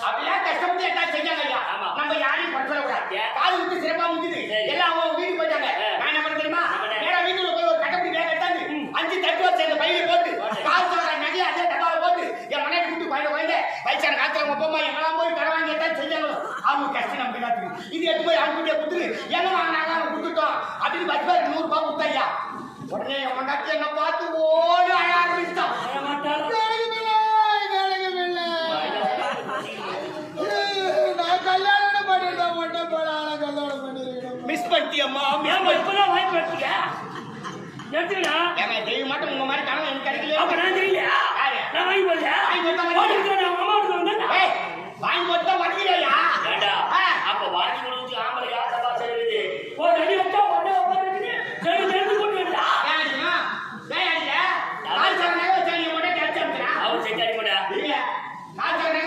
அப்படிலாம் கஷ்டப்பட்டு எல்லாம் செஞ்சாங்க ஐயா. நம்ம யாரையும் படுத்த கூடாது. காது விட்டு சிறப்பா முடிஞ்சது. எல்லாம் அவங்க வீட்டுக்கு போயிட்டாங்க. நான் என்ன பண்ண தெரியுமா? நேரா வீட்டுல போய் ஒரு கட்டப்படி பேக் எடுத்தாந்து 5 தட்டு வச்சு அந்த பையில போட்டு கால் சொல்ற நகையை அதே டப்பாவை போட்டு என் மனைவி கூட்டு பையில போயிட்டு வயசான காலத்துல உங்க பொம்மா எங்கெல்லாம் போய் கடை வாங்கி எல்லாம் செஞ்சாங்க. அவங்க கஷ்டம் நமக்கு எல்லாத்துக்கு. இது எடுத்து போய் அவங்க கிட்டே கொடுத்துரு எங்க வாங்கினாங்க அவங்க கொடுத்துட்டோம் அப்படின்னு பத்து பேர் 100 ரூபாய் கொடுத்தாய்யா. உடனே என் மண்டாச்சி என்ன பார்த்து ஓடி அழ ஆரம்பிச்சிட்டான். மிஸ் பண்ணிட்டியம்மா. இப்பதான் வாங்கி எடுத்துக்க எடுத்துக்கடா. ஏங்க தெய்வம் மட்டும் உங்க மாதிரி கனவு எனக்கு கிடைக்கலையா? அப்ப நான் தெரியலையா? நான் வாங்கி போடல. வாங்கி போட்டா வாங்கி போட்டா வரலையா? ஏண்டா அப்ப வாங்கி கொடுத்து ஆம்பளை யார் சபா செய்யுது? ஒரு அடி வச்சா உடனே உட்கார்ந்து தெரிந்து கொண்டு வரா. ஏன்டா? ஏன்டா? கால் சரணை வச்சா நீ மட்டும் கேட்ச் அடிச்சா. அவர் செஞ்சு அடிக்கடா. இல்ல. கால் சரணை